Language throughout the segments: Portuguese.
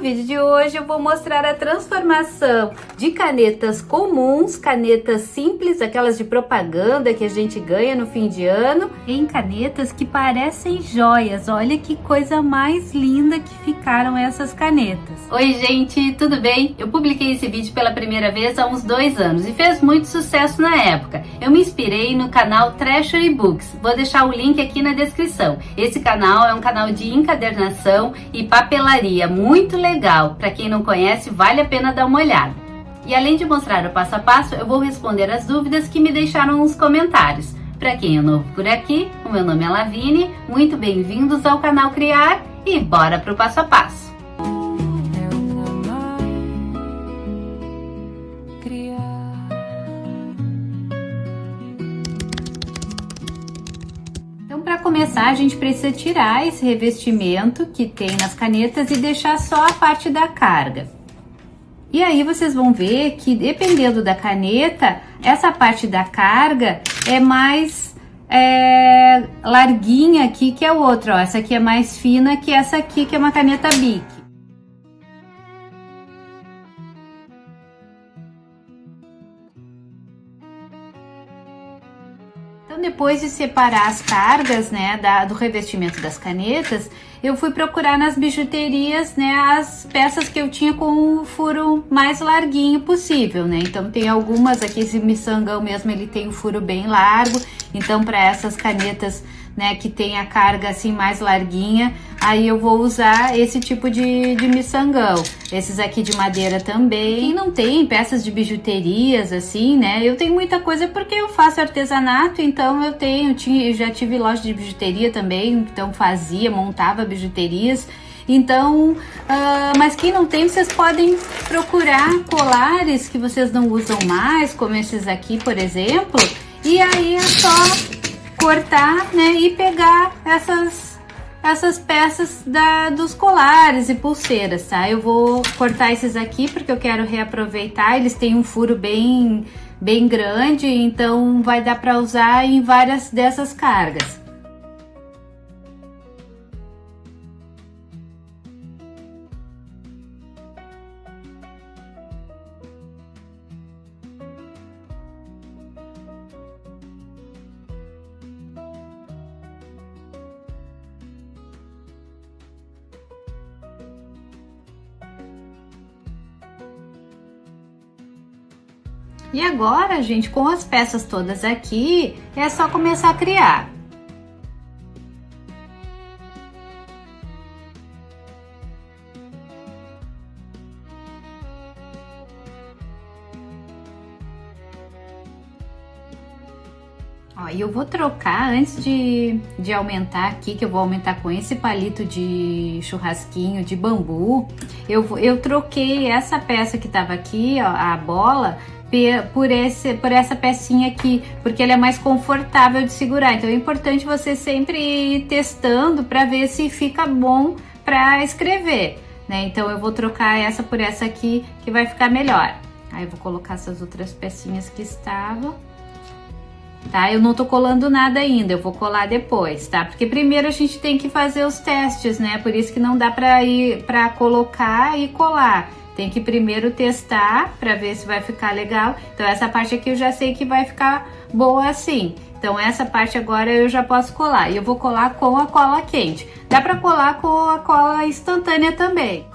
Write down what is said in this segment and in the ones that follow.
vídeo de hoje eu vou mostrar a transformação de canetas comuns, canetas simples, aquelas de propaganda que a gente ganha no fim de ano, em canetas que parecem joias. Olha que coisa mais linda que ficaram essas canetas. Oi gente, tudo bem? Eu publiquei esse vídeo pela primeira vez há uns 2 anos e fez muito sucesso na época. Eu me inspirei no canal Treasure Books, vou deixar o link aqui na descrição. Esse canal é um canal de encadernação e papelaria muito legal. Para quem não conhece, vale a pena dar uma olhada. E além de mostrar o passo a passo, eu vou responder as dúvidas que me deixaram nos comentários. Para quem é novo por aqui, o meu nome é Lavínia, muito bem-vindos ao canal Criar e bora pro passo a passo. Para começar, a gente precisa tirar esse revestimento que tem nas canetas e deixar só a parte da carga. E aí vocês vão ver que, dependendo da caneta, essa parte da carga é mais larguinha aqui que a outra, ó. Essa aqui é mais fina que essa aqui, que é uma caneta Bic. Então, depois de separar as cargas, né, do revestimento das canetas, eu fui procurar nas bijuterias, né, as peças que eu tinha com o furo mais larguinho possível, né? Então, tem algumas aqui, esse miçangão mesmo, ele tem um furo bem largo. Então, para essas canetas, né, que tem a carga assim mais larguinha, aí eu vou usar esse tipo de miçangão. Esses aqui de madeira também. Quem não tem peças de bijuterias assim, né, eu tenho muita coisa porque eu faço artesanato, então eu já tive loja de bijuteria também, então montava bijuterias. Então, mas quem não tem, vocês podem procurar colares que vocês não usam mais, como esses aqui, por exemplo, e aí é só cortar, né, e pegar essas peças dos colares e pulseiras, tá? Eu vou cortar esses aqui porque eu quero reaproveitar. Eles têm um furo bem grande, então vai dar para usar em várias dessas cargas. E agora, gente, com as peças todas aqui, é só começar a criar. Ó, e eu vou trocar, antes de aumentar aqui, que eu vou aumentar com esse palito de churrasquinho de bambu, eu troquei essa peça que tava aqui, ó, a bola, por essa pecinha aqui, porque ela é mais confortável de segurar. Então é importante você sempre ir testando para ver se fica bom para escrever, né? Então eu vou trocar essa por essa aqui, que vai ficar melhor. Aí eu vou colocar essas outras pecinhas que estavam, tá? Eu não tô colando nada ainda, eu vou colar depois, tá? Porque primeiro a gente tem que fazer os testes, né? Por isso que não dá para colocar e colar. Tem que primeiro testar para ver se vai ficar legal. Então essa parte aqui eu já sei que vai ficar boa assim. Então essa parte agora eu já posso colar. E eu vou colar com a cola quente. Dá para colar com a cola instantânea também.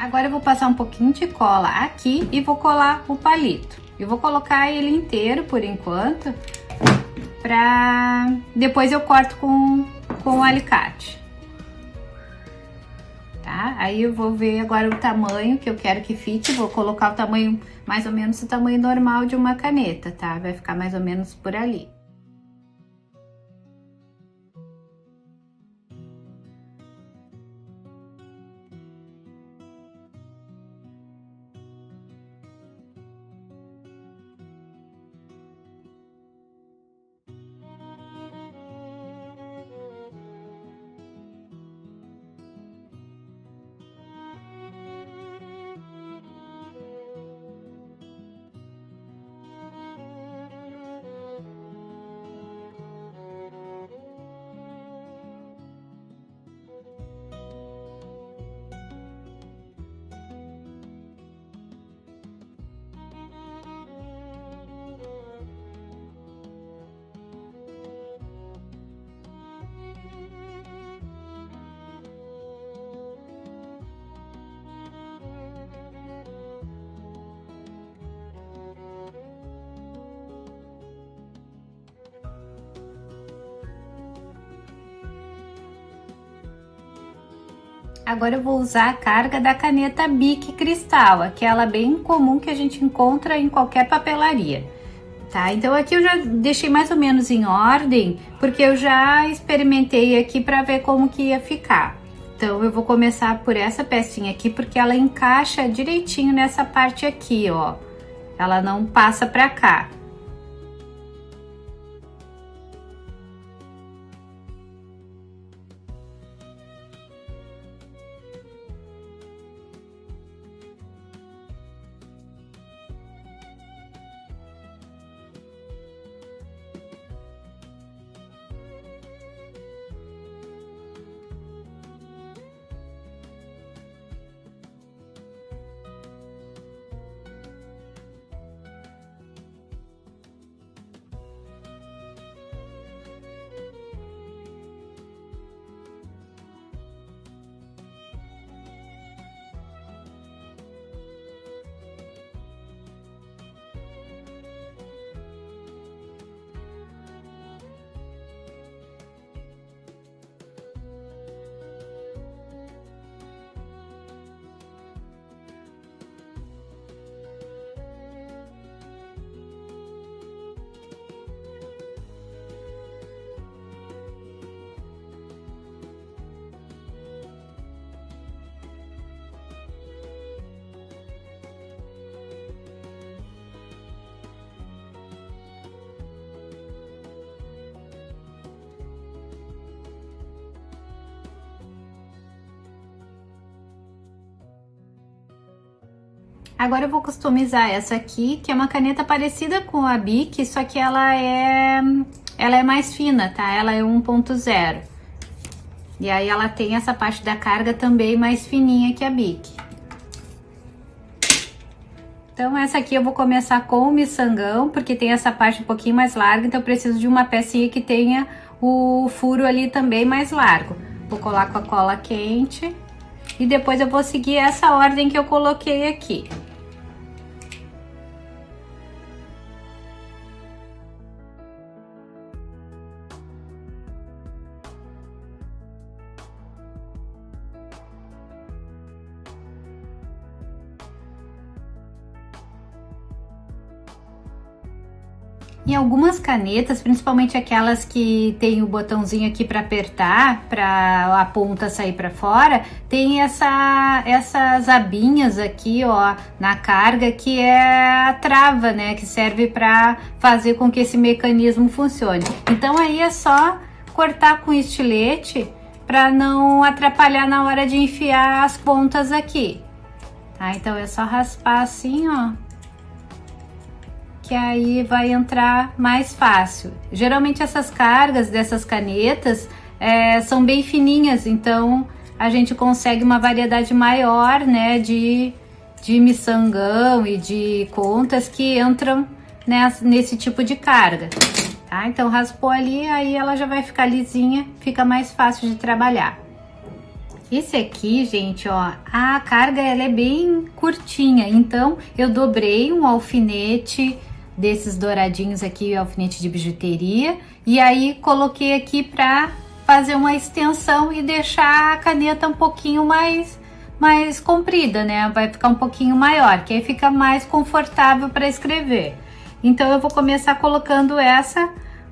Agora eu vou passar um pouquinho de cola aqui e vou colar o palito. Eu vou colocar ele inteiro por enquanto, depois eu corto com o alicate. Tá? Aí eu vou ver agora o tamanho que eu quero que fique, vou colocar o tamanho, mais ou menos o tamanho normal de uma caneta, tá? Vai ficar mais ou menos por ali. Agora eu vou usar a carga da caneta Bic Cristal, aquela bem comum que a gente encontra em qualquer papelaria. Tá, então aqui eu já deixei mais ou menos em ordem, porque eu já experimentei aqui para ver como que ia ficar. Então eu vou começar por essa pecinha aqui, porque ela encaixa direitinho nessa parte aqui, ó. Ela não passa para cá. Agora eu vou customizar essa aqui, que é uma caneta parecida com a Bic, só que ela é mais fina, tá? Ela é 1.0. E aí ela tem essa parte da carga também mais fininha que a Bic. Então essa aqui eu vou começar com o miçangão, porque tem essa parte um pouquinho mais larga, então eu preciso de uma pecinha que tenha o furo ali também mais largo. Vou colar com a cola quente e depois eu vou seguir essa ordem que eu coloquei aqui. Em algumas canetas, principalmente aquelas que tem o botãozinho aqui para apertar, para a ponta sair para fora, tem essas abinhas aqui, ó, na carga, que é a trava, né, que serve para fazer com que esse mecanismo funcione. Então aí é só cortar com estilete para não atrapalhar na hora de enfiar as pontas aqui. Tá? Então é só raspar assim, ó, que aí vai entrar mais fácil. Geralmente essas cargas dessas canetas são bem fininhas, então a gente consegue uma variedade maior, né, de miçangão e de contas que entram nesse tipo de carga. Tá? Então raspou ali, aí ela já vai ficar lisinha, fica mais fácil de trabalhar. Esse aqui, gente, ó, a carga ela é bem curtinha, então eu dobrei um alfinete desses douradinhos aqui, alfinete de bijuteria, e aí coloquei aqui para fazer uma extensão e deixar a caneta um pouquinho mais comprida, né? Vai ficar um pouquinho maior, que aí fica mais confortável para escrever. Então eu vou começar colocando essa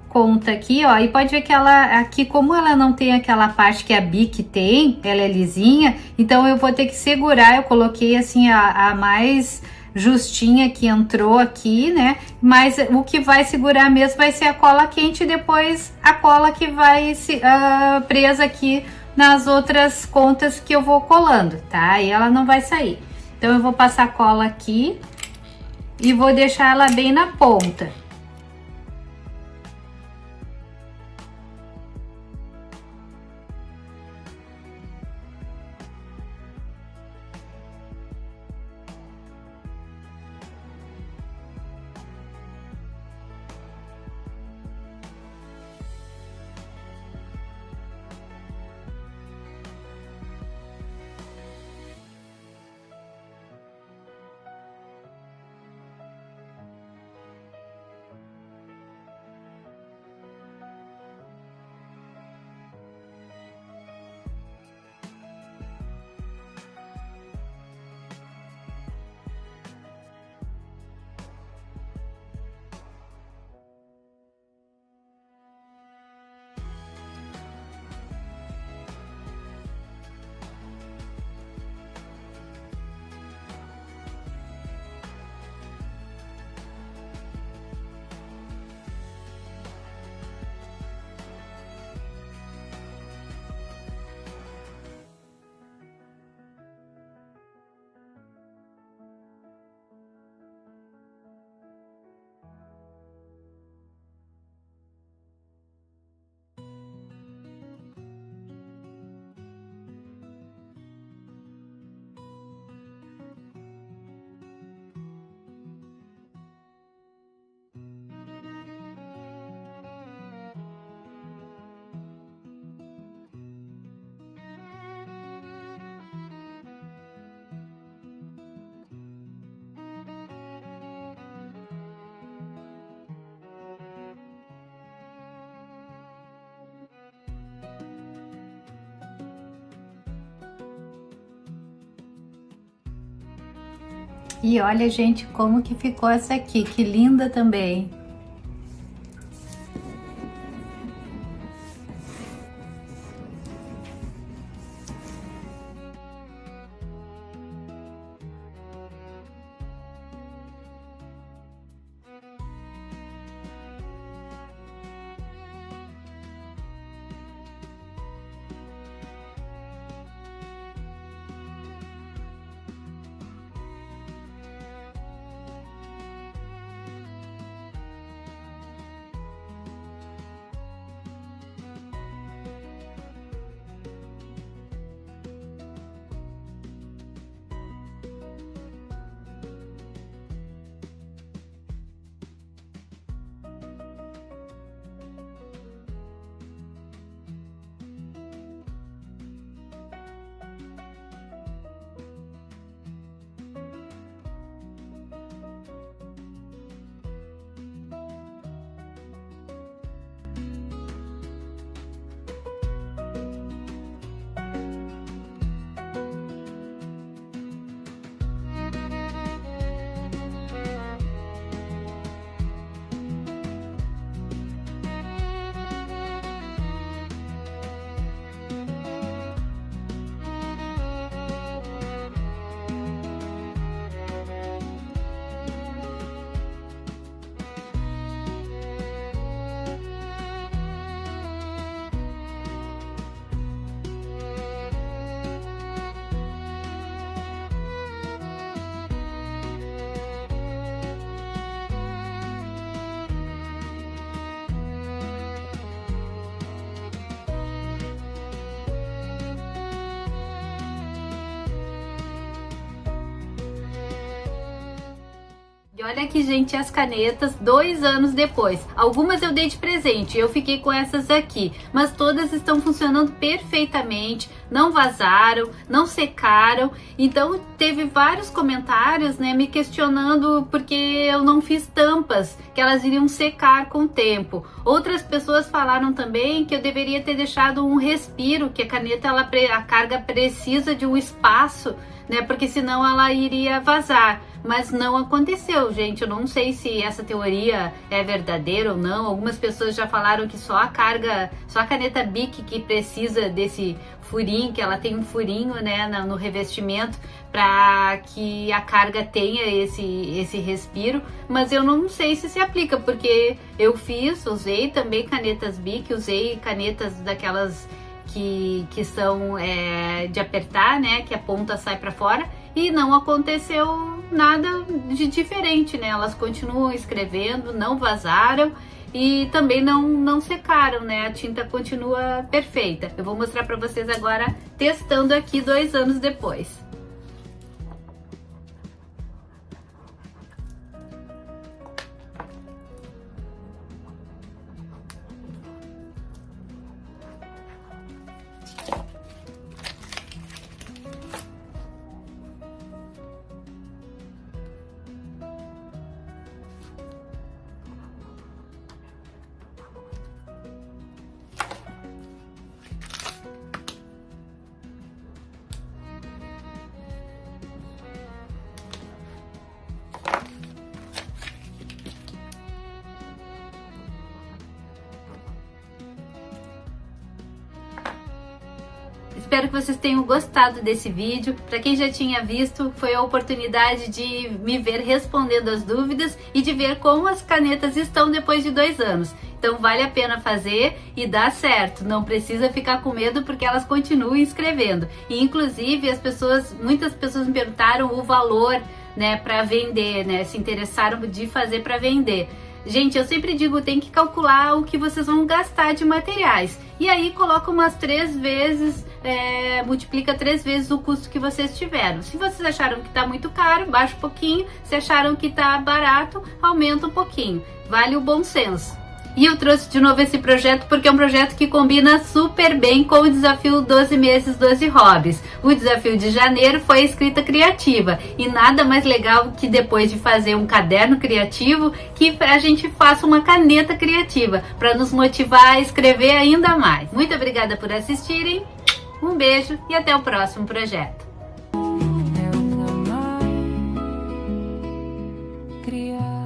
conta aqui, ó, e pode ver que ela aqui, como ela não tem aquela parte que a Bic tem, ela é lisinha, então eu vou ter que segurar. Eu coloquei assim a mais justinha que entrou aqui, né? Mas o que vai segurar mesmo vai ser a cola quente e depois a cola que vai presa aqui nas outras contas que eu vou colando, tá? E ela não vai sair. Então eu vou passar a cola aqui e vou deixar ela bem na ponta. E olha, gente, como que ficou essa aqui, que linda também. E olha aqui, gente, as canetas 2 anos depois. Algumas eu dei de presente, eu fiquei com essas aqui, mas todas estão funcionando perfeitamente, não vazaram, não secaram. Então teve vários comentários, né, me questionando porque eu não fiz tampas, que elas iriam secar com o tempo. Outras pessoas falaram também que eu deveria ter deixado um respiro, que a caneta, a carga precisa de um espaço, né, porque senão ela iria vazar. Mas não aconteceu, gente. Eu não sei se essa teoria é verdadeira ou não. Algumas pessoas já falaram que só a caneta Bic que precisa desse furinho, que ela tem um furinho, né, no revestimento, para que a carga tenha esse respiro. Mas eu não sei se aplica, porque eu usei também canetas Bic, usei canetas daquelas que são de apertar, né, que a ponta sai para fora, e não aconteceu nada de diferente, né? Elas continuam escrevendo, não vazaram e também não secaram, né? A tinta continua perfeita. Eu vou mostrar para vocês agora testando aqui 2 anos depois. Espero que vocês tenham gostado desse vídeo. Para quem já tinha visto, foi a oportunidade de me ver respondendo as dúvidas e de ver como as canetas estão depois de 2 anos. Então vale a pena fazer e dá certo. Não precisa ficar com medo, porque elas continuam escrevendo. E inclusive muitas pessoas me perguntaram o valor, né, para vender, né, se interessaram de fazer para vender. Gente, eu sempre digo, tem que calcular o que vocês vão gastar de materiais. E aí coloca umas 3 vezes, multiplica 3 vezes o custo que vocês tiveram. Se vocês acharam que tá muito caro, baixa um pouquinho. Se acharam que tá barato, aumenta um pouquinho. Vale o bom senso. E eu trouxe de novo esse projeto porque é um projeto que combina super bem com o desafio 12 meses, 12 hobbies. O desafio de janeiro foi a escrita criativa. E nada mais legal que depois de fazer um caderno criativo, que a gente faça uma caneta criativa para nos motivar a escrever ainda mais. Muito obrigada por assistirem. Um beijo e até o próximo projeto. criar.